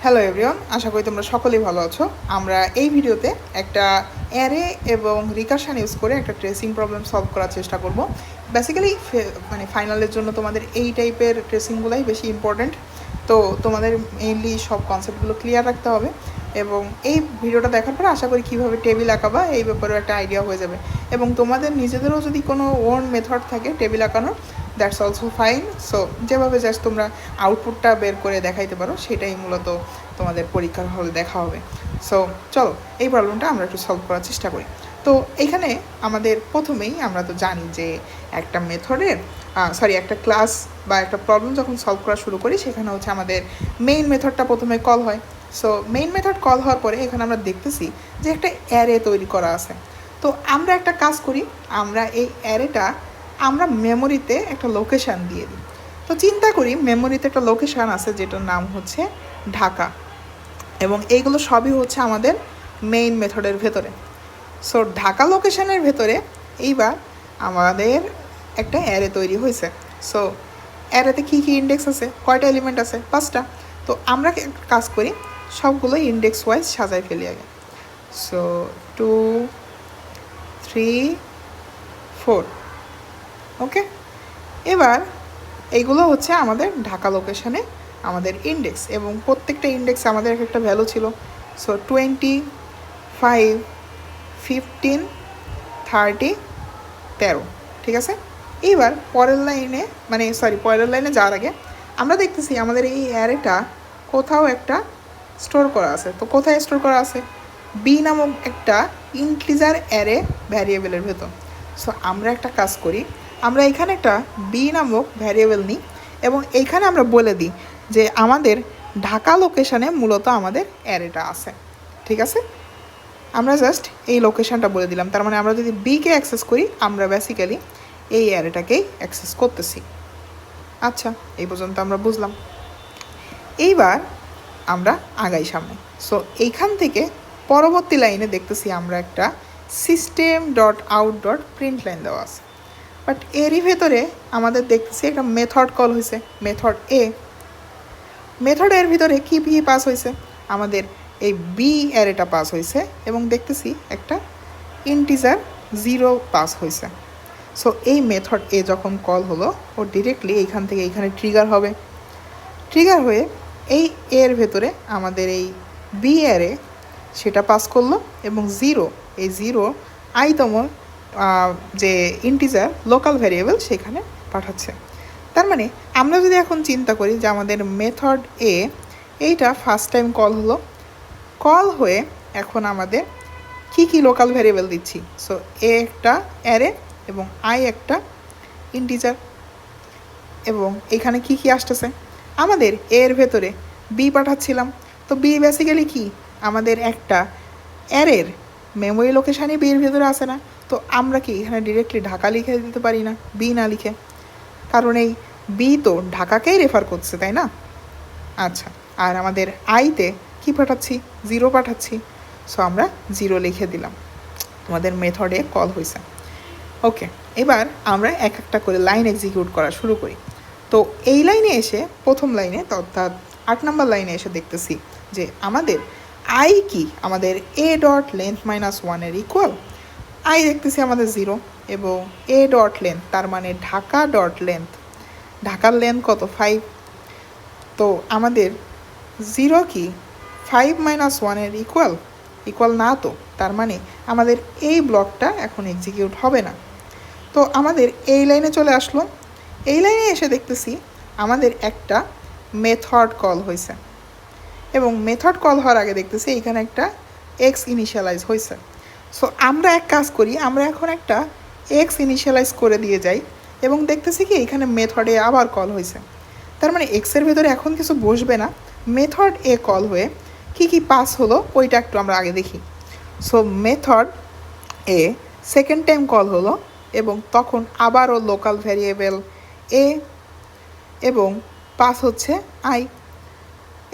Hello everyone, আশা করি তোমরা সকলেই ভালো আছো। আমরা এই ভিডিওতে একটা অ্যারে এবং রিকারশন ইউজ করে একটা ট্রেসিং প্রবলেম সলভ করার চেষ্টা করব। বেসিক্যালি মানে ফাইনালের জন্য তোমাদের এই টাইপের ট্রেসিংগুলোই বেশি ইম্পর্ট্যান্ট। তো তোমাদের মেইনলি সব কনসেপ্টগুলো ক্লিয়ার রাখতে হবে এবং এই ভিডিওটা দেখার পর আশা করি কীভাবে টেবিল আঁকাবা এই ব্যাপারেও একটা আইডিয়া হয়ে যাবে। এবং তোমাদের নিজেদেরও যদি কোনো ওন মেথড থাকে টেবিল আঁকানোর, দ্যাটস অলসো ফাইন। সো যেভাবে জাস্ট তোমরা আউটপুটটা বের করে দেখাইতে পারো সেটাই মূলত তোমাদের পরীক্ষার হলে দেখা হবে। সো চলো এই প্রবলেমটা আমরা একটু সলভ করার চেষ্টা করি। তো এখানে আমাদের প্রথমেই আমরা তো জানি যে একটা মেথডের একটা ক্লাস বা একটা প্রবলেম যখন সলভ করা শুরু করি সেখানে হচ্ছে আমাদের মেইন মেথডটা প্রথমে কল হয়। সো মেইন মেথড কল হওয়ার পরে এখানে আমরা দেখতেছি যে একটা অ্যারে তৈরি করা আছে। তো আমরা একটা কাজ করি, আমরা এই অ্যারেটা আমরা মেমোরিতে একটা লোকেশান দিয়ে দিই। তো চিন্তা করি মেমোরিতে একটা লোকেশান আছে যেটার নাম হচ্ছে ঢাকা, এবং এইগুলো সবই হচ্ছে আমাদের মেইন মেথডের ভেতরে। সো ঢাকা লোকেশানের ভেতরে এইবার আমাদের একটা অ্যারে তৈরি হয়েছে। সো অ্যারেতে কী কী ইন্ডেক্স আছে, কয়টা এলিমেন্ট আছে? 5টা। তো আমরা কাজ করি সবগুলো ইন্ডেক্স ওয়াইজ সাজাই ফেলি আগে। সো 2 3 4, ওকে। এবার এইগুলো হচ্ছে আমাদের ঢাকা লোকেশানে আমাদের ইন্ডেক্স, এবং প্রত্যেকটা ইন্ডেক্স আমাদের একটা ভ্যালু ছিল। সো 20 5 15 30 13, ঠিক আছে। এইবার পরের লাইনে যাওয়ার আগে আমরা দেখতেছি আমাদের এই অ্যারেটা কোথাও একটা স্টোর করা আছে। তো কোথায় স্টোর করা আছে? বি নামক একটা ইন্টিজার অ্যারে ভ্যারিয়েবলের ভেতর। সো আমরা একটা কাজ করি, আমরা এখানে একটা বি নামক ভ্যারিয়েবল নিই এবং এইখানে আমরা বলে দিই যে আমাদের ঢাকা লোকেশানে মূলত আমাদের অ্যারেটা আছে, ঠিক আছে। আমরা জাস্ট এই লোকেশানটা বলে দিলাম, তার মানে আমরা যদি বিকে অ্যাক্সেস করি আমরা বেসিক্যালি এই অ্যারেটাকেই অ্যাক্সেস করতেছি। আচ্ছা, এই পর্যন্ত আমরা বুঝলাম। এইবার আমরা আগাই সামনে। সো এইখান থেকে পরবর্তী লাইনে দেখতেছি আমরা একটা system dot out dot print line দেওয়া আছে, বাট এরই ভেতরে আমাদের দেখতেছি একটা মেথড কল হয়েছে, মেথড এ। মেথড এর ভিতরে কী পাস হয়েছে? আমাদের এই বি অ্যারেটা পাস হয়েছে এবং দেখতেছি একটা ইন্টিজার 0 পাস হয়েছে। সো এই মেথড এ যখন কল হলো ও ডিরেক্টলি এইখান থেকে এইখানে ট্রিগার হবে। ট্রিগার হয়ে এই এর ভেতরে আমাদের এই বি অ্যারে সেটা পাস করলো এবং 0, এই 0 আইতম যে ইন্টিজার লোকাল ভ্যারিয়েবল সেখানে পাঠাচ্ছে। তার মানে আমরা যদি এখন চিন্তা করি যে আমাদের মেথড এ এইটা ফার্স্ট টাইম কল হলো, কল হয়ে এখন আমাদের কি লোকাল ভ্যারিয়েবল দিচ্ছি। সো এ একটা অ্যারে এবং আই একটা ইন্টিজার, এবং এখানে কি আসতেছে? আমাদের এর ভেতরে বি পাঠাচ্ছিলাম। তো বি বেসিক্যালি কি আমাদের একটা অ্যারের মেমোরি লোকেশানই বির ভেতরে আসে না। তো আমরা কি এখানে ডিরেক্টলি ঢাকা লিখে দিতে পারি না বি না লিখে? কারণ এই বি তো ঢাকাকেই রেফার করছে, তাই না? আচ্ছা, আর আমাদের আইতে কি পাঠাচ্ছি? 0 পাঠাচ্ছি। সো আমরা 0 লিখে দিলাম, আমাদের মেথডে কল হয়েছে। ওকে, এবার আমরা এক একটা করে লাইন এক্সিকিউট করা শুরু করি। তো এই লাইনে এসে প্রথম লাইনে অর্থাৎ 8 নম্বর লাইনে এসে দেখতেছি যে আমাদের আই কি আমাদের এ ডট লেন্থ -1 এর ইকুয়াল। আই দেখতেছি আমাদের 0 এবং এ ডট লেন্থ তার মানে ঢাকা ডট লেন্থ, ঢাকার লেন্থ কত? 5। তো আমাদের 0 কি 5 - 1 এর ইকুয়াল না, তো তার মানে আমাদের এই ব্লকটা এখন এক্সিকিউট হবে না। তো আমাদের এই লাইনে চলে আসলো। এই লাইনে এসে দেখতেছি আমাদের একটা মেথড কল হয়েছে, এবং মেথড কল হওয়ার আগে দেখতেছি এখানে একটা এক্স ইনিশিয়ালাইজ হয়েছে। সো আমরা এক কাজ করি, আমরা এখন একটা এক্স ইনিশিয়ালাইজ করে দিয়ে যাই এবং দেখতেছি কি এখানে মেথডে আবার কল হয়েছে। তার মানে এক্সের ভেতরে এখন কিছু বসবে না, মেথড এ কল হয়ে কি পাস হলো ওইটা একটু আমরা আগে দেখি। সো মেথড এ সেকেন্ড টাইম কল হলো এবং তখন আবারও লোকাল ভ্যারিয়েবল এ এবং পাস হচ্ছে আই,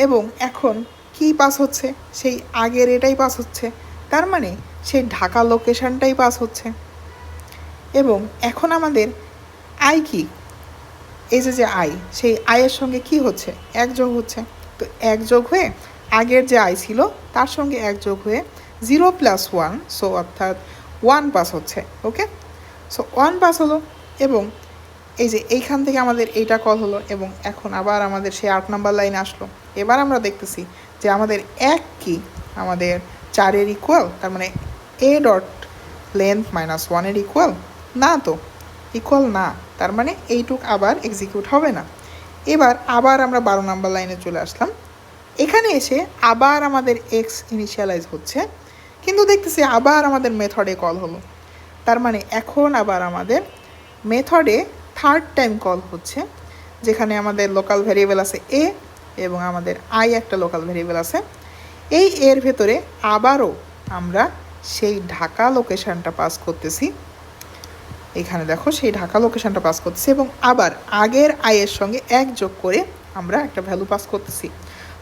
এবং এখন কি পাস হচ্ছে? সেই আগের এটাই পাস হচ্ছে, তার মানে সেই ঢাকা লোকেশানটাই পাস হচ্ছে। এবং এখন আমাদের আই কি, এই যে আই, সেই আয়ের সঙ্গে কি হচ্ছে? 1 যোগ হচ্ছে। তো 1 যোগ হয়ে আগের যে আই ছিল তার সঙ্গে এক যোগ হয়ে 0+1, সো অর্থাৎ 1 পাস হচ্ছে। ওকে, সো 1 পাস হলো এবং এই যে এইখান থেকে আমাদের এইটা কল হলো এবং এখন আবার আমাদের সেই 8 নাম্বার লাইনে আসলো। এবার আমরা দেখতেছি যে আমাদের এক কি আমাদের 4-এর ইকুয়াল, তার মানে এ ডট লেন্থ -1-এর ইকুয়াল না, তো ইকুয়াল না, তার মানে এইটুক আবার এক্সিকিউট হবে না। এবার আবার আমরা 12 নাম্বার লাইনে চলে আসলাম। এখানে এসে আবার আমাদের এক্স ইনিশিয়ালাইজ হচ্ছে, কিন্তু দেখতেছি আবার আমাদের মেথডে কল হলো, তার মানে এখন আবার আমাদের মেথডে থার্ড টাইম কল হচ্ছে, যেখানে আমাদের লোকাল ভেরিয়েবল আছে এ এবং আমাদের আই একটা লোকাল ভেরিয়েবল আছে। এই এর ভেতরে আবারও আমরা সেই ঢাকা লোকেশানটা পাস করতেছি। এখানে দেখো সেই ঢাকা লোকেশানটা পাস করতেছি এবং আবার আগের আইয়ের সঙ্গে এক যোগ করে আমরা একটা ভ্যালু পাস করতেছি।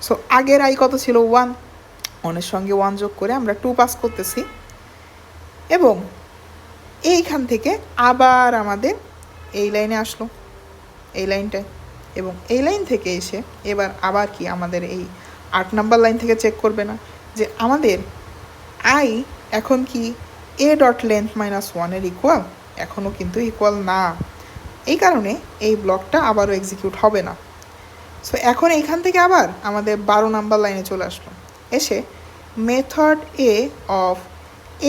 সো আগের আই কত ছিল 1, 1-এর সঙ্গে 1 যোগ করে আমরা 2 পাস করতেছি এবং এইখান থেকে আবার আমাদের এই লাইনে আসলো, এই লাইনটায়, এবং এই লাইন থেকে এসে এবার আবার কি আমাদের এই 8 নাম্বার লাইন থেকে চেক করবে না যে আমাদের আই এখন কি এ ডট লেন্থ -1-এর ইকুয়াল, এখনও কিন্তু ইকুয়াল না, এই কারণে এই ব্লকটা আবারও এক্সিকিউট হবে না। সো এখন এইখান থেকে আবার আমাদের 12 নাম্বার লাইনে চলে আসলো, এসে method A of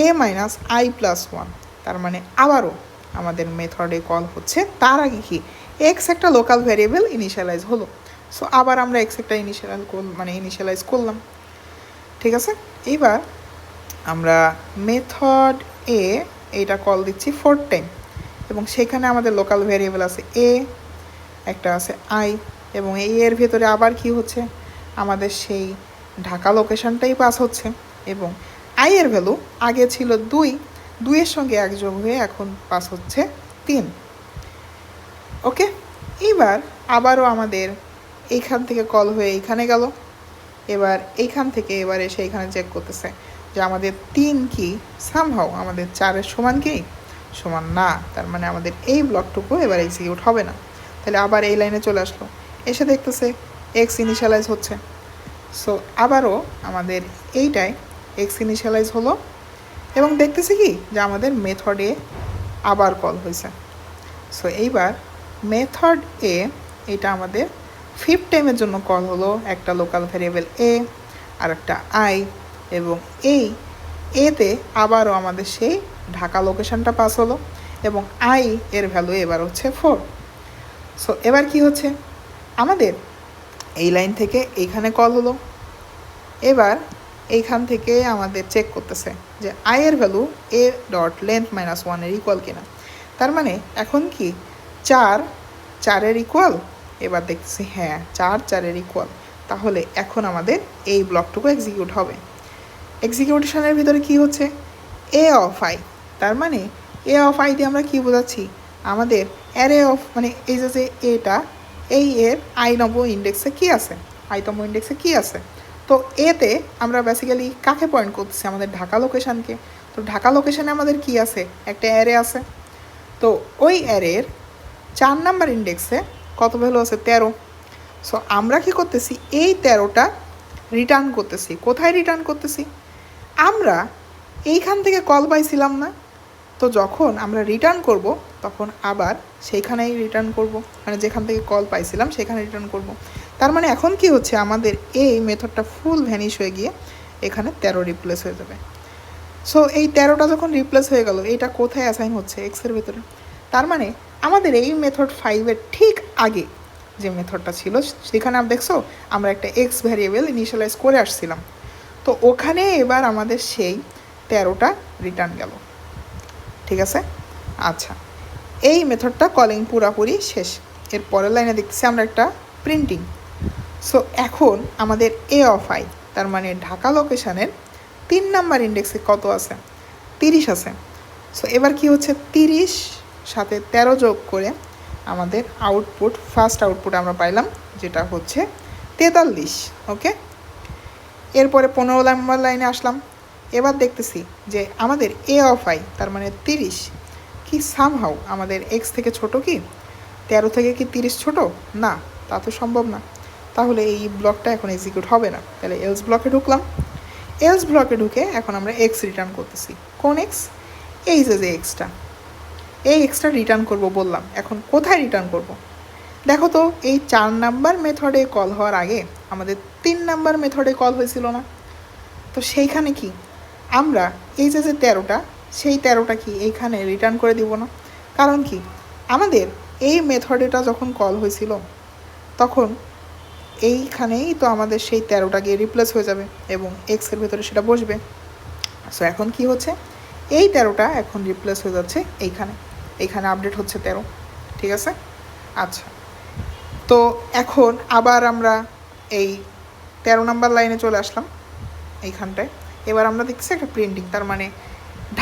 a - i+1, তার মানে আবারও আমাদের মেথডে কল হচ্ছে। তার আগে কি এক্স একটা লোকাল ভ্যারিয়েবল ইনিশিয়ালাইজ হলো, সো আবার আমরা এক্স একটা ইনিশিয়ালাইজ করলাম। ঠিক আছে, এইবার আমরা মেথড এ এইটা কল দিচ্ছি 4 টাইম এবং সেখানে আমাদের লোকাল ভ্যারিয়েবল আছে এ, একটা আছে আই, এবং এই এর ভেতরে আবার কি হচ্ছে আমাদের সেই ঢাকা লোকেশানটাই পাস হচ্ছে এবং আই এর ভ্যালু আগে ছিল 2, 2-এর সঙ্গে এক যোগ হয়ে এখন পাস হচ্ছে 3। ওকে, এইবার আবারও আমাদের এইখান থেকে কল হয়ে এইখানে গেল, এবার এইখান থেকে এবার এসে এইখানে চেক করতেছে যে আমাদের 3 কি সামহাও আমাদের 4-এর সমান কি সমান না, তার মানে আমাদের এই ব্লকটুকু এবার এক্সিকিউট হবে না। তাহলে আবার এই লাইনে চলে আসলো, এসে দেখতেছে এক্স ইনিশিয়ালাইজ হচ্ছে, সো আবারও আমাদের এইটায় এক্স ইনিশিয়ালাইজ হলো এবং দেখতেছি কি যে আমাদের মেথডে আবার কল হয়েছে। সো এইবার মেথড এ এটা আমাদের 5th টাইমের জন্য কল হলো, একটা লোকাল ভ্যারিয়েবল এ আর একটা আই, এবং এই এতে আবারও আমাদের সেই ঢাকা লোকেশানটা পাস হলো এবং আই এর ভ্যালু এবার হচ্ছে 4। সো এবার কি হচ্ছে আমাদের এই লাইন থেকে এইখানে কল হলো, এবার এইখান থেকে আমাদের চেক করতেছে যে আই এর ভ্যালু এ ডট লেন্থ -1-এর ইকুয়াল কিনা, তার মানে এখন কি 4-4-এর ইকুয়াল, এবার দেখতেছি হ্যাঁ 4-4-এর ইকুয়াল, তাহলে এখন আমাদের এই ব্লকটুকু এক্সিকিউট হবে। এক্সিকিউশনের ভিতরে কি হচ্ছে এ অফ আই, তার মানে এ অফ আই দিয়ে আমরা কি বোঝাচ্ছি আমাদের অ্যারে অফ, মানে এই যে এটা এই এর আইতম ইন্ডেক্সে কি আছে, আইতম ইন্ডেক্সে কি আছে, তো এতে আমরা বেসিক্যালি কাকে পয়েন্ট করতেছি আমাদের ঢাকা লোকেশানকে। তো ঢাকা লোকেশানে আমাদের কি আছে একটা অ্যারে আছে, তো ওই অ্যারের 4 নাম্বার ইন্ডেক্সে কত ভ্যালু আছে 13। সো আমরা কি করতেছি এই 13টা রিটার্ন করতেছি, কোথায় রিটার্ন করতেছি আমরা এইখান থেকে কল পাইছিলাম না, তো যখন আমরা রিটার্ন করব তখন আবার সেইখানেই রিটার্ন করব, মানে যেখান থেকে কল পাইছিলাম সেখানে রিটার্ন করব। তার মানে এখন কি হচ্ছে আমাদের এই মেথডটা ফুল ভ্যানিশ হয়ে গিয়ে এখানে 13 রিপ্লেস হয়ে যাবে। সো এই 13টা যখন রিপ্লেস হয়ে গেল, এইটা কোথায় অ্যাসাইন হচ্ছে এক্সের ভেতরে, তার মানে আমাদের এই মেথড 5-এর ঠিক আগে যে মেথডটা ছিল সেখানে দেখছো আমরা একটা এক্স ভ্যারিয়েবল ইনিশিয়ালাইজ করে আসছিলাম, তো ওখানে এবার আমাদের সেই 13টা রিটার্ন গেল। ঠিক আছে, আচ্ছা এই মেথডটা কলিং পুরাপুরি শেষ। এর পরের লাইনে দেখতেছি আমরা একটা প্রিন্টিং। সো এখন আমাদের এ অফ আই, তার মানে ঢাকা লোকেশানের 3 নাম্বার ইন্ডেক্সে কত আছে 30 আছে। সো এবার কি হচ্ছে 30 সাথে 13 যোগ করে আমাদের আউটপুট, ফার্স্ট আউটপুট আমরা পাইলাম যেটা হচ্ছে 43। ওকে, এরপরে 15 নাম্বার লাইনে আসলাম, এবার দেখতেছি যে আমাদের এ অফ আই, তার মানে 30 কি সামহাও আমাদের এক্স থেকে ছোট কি 13 থেকে কি 30 ছোট না, তা তো সম্ভব না। তাহলে এই ব্লকটা এখন এক্সিকিউট হবে না। তাহলে এলস ব্লকে ঢুকলাম, এলস ব্লকে ঢুকে এখন আমরা এক্স রিটার্ন করতেছি। কোন এক্স? এই যে এক্সটা, এই এক্সটা রিটার্ন করব বললাম। এখন কোথায় রিটার্ন করব? দেখো তো, এই 4 নাম্বার মেথডে কল হওয়ার আগে আমাদের 3 নাম্বার মেথডে কল হয়েছিল না? তো সেইখানে কি আমরা এই যে 13টা, সেই 13টা কি এইখানে রিটার্ন করে দিব না? কারণ কি, আমাদের এই মেথডেটা যখন কল হয়েছিল তখন এইখানেই তো আমাদের সেই 13টা গিয়ে রিপ্লেস হয়ে যাবে এবং এক্সের ভেতরে সেটা বসবে। সো এখন কি হচ্ছে, এই 13টা এখন রিপ্লেস হয়ে যাচ্ছে এইখানে, এইখানে আপডেট হচ্ছে 13। ঠিক আছে? আচ্ছা, তো এখন আবার আমরা এই 13 নাম্বার লাইনে চলে আসলাম এইখানটায়। এবার আমরা দেখছি একটা প্রিন্টিং, তার মানে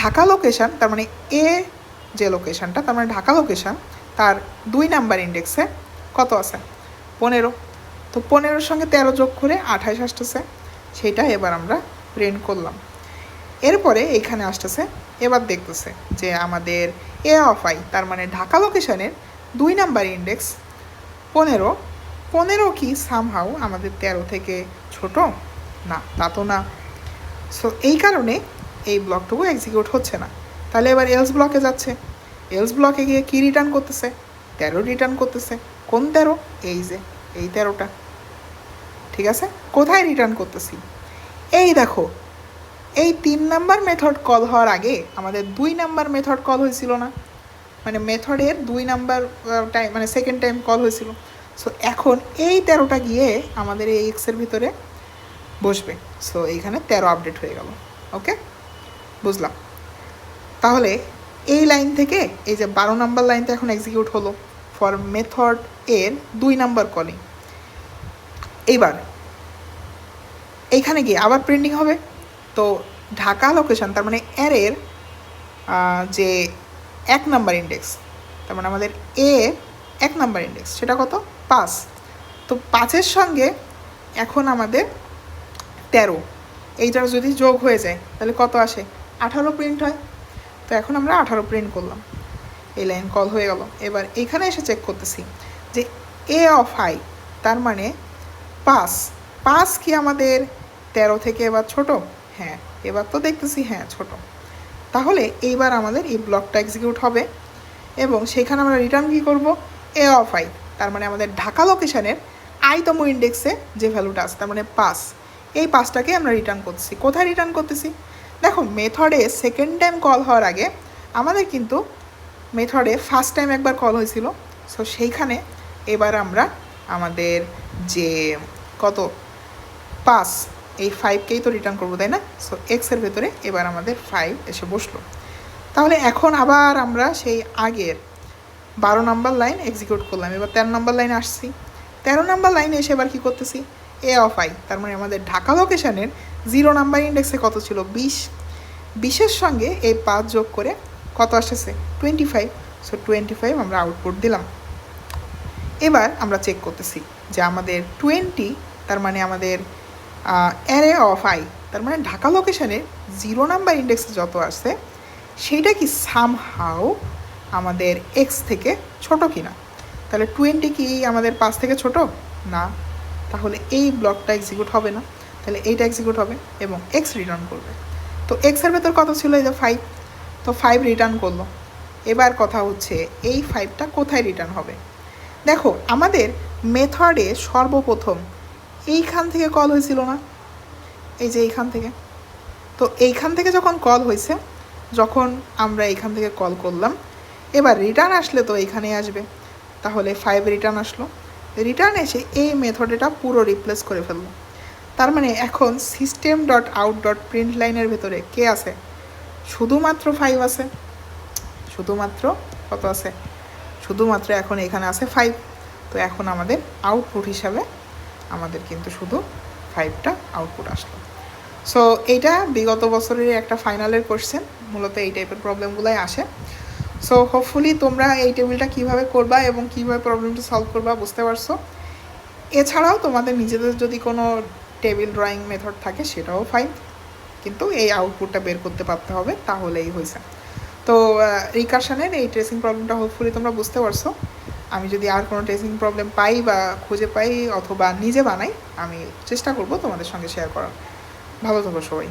ঢাকা লোকেশান, তার মানে এ যে লোকেশানটা, তার মানে ঢাকা লোকেশান, তার 2 নাম্বার ইন্ডেক্সে কত আছে? 15। তো 15-র সঙ্গে 13 যোগ করে 28 আসতেছে, সেইটা এবার আমরা প্রিন্ট করলাম। এরপরে এইখানে আসতেছে, এবার দেখতেছে যে আমাদের এ অফ আই, তার মানে ঢাকা লোকেশানের 2 নাম্বার ইন্ডেক্স 15। 15 কি সামহাউ আমাদের 13 থেকে ছোট? না, তা তো না। সো এই কারণে এই ব্লকটুকু এক্সিকিউট হচ্ছে না। তাহলে এবার এলস ব্লকে যাচ্ছে, এলস ব্লকে গিয়ে কী রিটার্ন করতেছে? 13 রিটার্ন করতেছে। কোন 13? এই যে এই 13টা। ঠিক আছে, কোথায় রিটার্ন করতেছি? এই দেখো, এই 3 নাম্বার মেথড কল হওয়ার আগে আমাদের 2 নাম্বার মেথড কল হয়েছিল না? মানে মেথডের 2 নাম্বার টাইম, মানে সেকেন্ড টাইম কল হয়েছিল। সো এখন এই 13টা গিয়ে আমাদের এই এক্সের ভিতরে বসবে। সো এইখানে 13 আপডেট হয়ে গেল। ওকে, বুঝলাম। তাহলে এই লাইন থেকে এই যে 12 নাম্বার লাইনটা এখন এক্সিকিউট হলো ফর মেথড এর 2 নাম্বার কলিং। এইবার এইখানে গিয়ে আবার প্রিন্টিং হবে। তো ঢাকা লোকেশান, তার মানে অ্যারের যে 1 নাম্বার ইন্ডেক্স, তার মানে আমাদের এ 1 নাম্বার ইন্ডেক্স, সেটা কত? 5। তো 5-এর সঙ্গে এখন আমাদের 13, এইটার যদি যোগ হয়ে যায় তাহলে কত আসে? 18 প্রিন্ট হয়। তো এখন আমরা 18 প্রিন্ট করলাম, এই লাইন কল হয়ে গেল। এবার এখানে এসে চেক করতেছি যে এ অফ আই, তার মানে 5। 5 কি আমাদের 13 থেকে এবার ছোট? হ্যাঁ, এবার তো দেখতেছি হ্যাঁ ছোট। তাহলে এইবার আমাদের এই ব্লকটা এক্সিকিউট হবে এবং সেখানে আমরা রিটার্ন কী করব? এ অফ আই, তার মানে আমাদের ঢাকা লোকেশানের আইতম ইন্ডেক্সে যে ভ্যালুটা আছে, তার মানে 5, এই 5টাকে আমরা রিটার্ন করতেছি। কোথায় রিটার্ন করতেছি? দেখো, মেথডে সেকেন্ড টাইম কল হওয়ার আগে আমাদের কিন্তু মেথডে ফার্স্ট টাইম একবার কল হয়েছিল। সো সেইখানে এবার আমরা আমাদের যে কত 5, এই 5কেই তো রিটার্ন করবো, তাই না? সো এক্সের ভেতরে এবার আমাদের 5 এসে বসলো। তাহলে এখন আবার আমরা সেই আগের 12 নাম্বার লাইন এক্সিকিউট করলাম। এবার 13 নাম্বার লাইনে আসছি। 13 নাম্বার লাইনে এসে এবার কী করতেছি? এ অফ আই, তার মানে আমাদের ঢাকা লোকেশানের 0 নাম্বার ইন্ডেক্সে কত ছিল? 20। 20-এর সঙ্গে এই 5 যোগ করে কত আসতেছে? 25। সো 25 আমরা আউটপুট দিলাম। এবার আমরা চেক করতেছি যে আমাদের 20, তার মানে আমাদের অ্যারে অফ আই, তার মানে ঢাকা লোকেশানের 0 নাম্বার ইন্ডেক্সে যত আসছে সেইটা কি সামহাউ আমাদের এক্স থেকে ছোট কিনা? তাহলে 20 কি আমাদের 5 থেকে ছোট? না, তাহলে এই ব্লকটা এক্সিকিউট হবে না। তাহলে এইটা এক্সিকিউট হবে এবং এক্স রিটার্ন করবে। তো এক্সের ভেতর কত ছিল? এই যে 5, তো 5 রিটার্ন করলো। এবার কথা হচ্ছে এই 5টা কোথায় রিটার্ন হবে? দেখো, আমাদের মেথডে সর্বপ্রথম এইখান থেকে কল হয়েছিল না? এই যে এইখান থেকে। তো এইখান থেকে যখন কল হয়েছে, যখন আমরা এইখান থেকে কল করলাম, এবার রিটার্ন আসলে তো এইখানেই আসবে। তাহলে 5 রিটার্ন আসলো। রিটার্ন এসে এই মেথডেটা পুরো রিপ্লেস করে ফেললো। তার মানে এখন system dot out dot print লাইনের ভেতরে কে আছে? শুধুমাত্র 5 আছে। শুধুমাত্র কত আছে? শুধুমাত্র এখন এখানে আছে 5। তো এখন আমাদের আউটপুট হিসাবে আমাদের কিন্তু শুধু 5টা আউটপুট আসলো। সো এইটা বিগত বছরের একটা ফাইনালের কোশ্চেন, মূলত এই টাইপের প্রবলেমগুলোই আসে। সো হোপফুলি তোমরা এই টেবিলটা কীভাবে করবা এবং কীভাবে প্রবলেমটা সলভ করবা বুঝতে পারছো। এছাড়াও তোমাদের নিজেদের যদি কোনো টেবিল ড্রয়িং মেথড থাকে সেটাও ফাইন, কিন্তু এই আউটপুটটা বের করতে পারতে হবে, তাহলেই হয়েছে। তো রিকারশনের এই ট্রেসিং প্রবলেমটা হোপফুলি তোমরা বুঝতে পারছো। আমি যদি আর কোনো ট্রেসিং প্রবলেম পাই বা খুঁজে পাই অথবা নিজে বানাই, আমি চেষ্টা করব তোমাদের সঙ্গে শেয়ার করার। ভালো থাকো সবাই।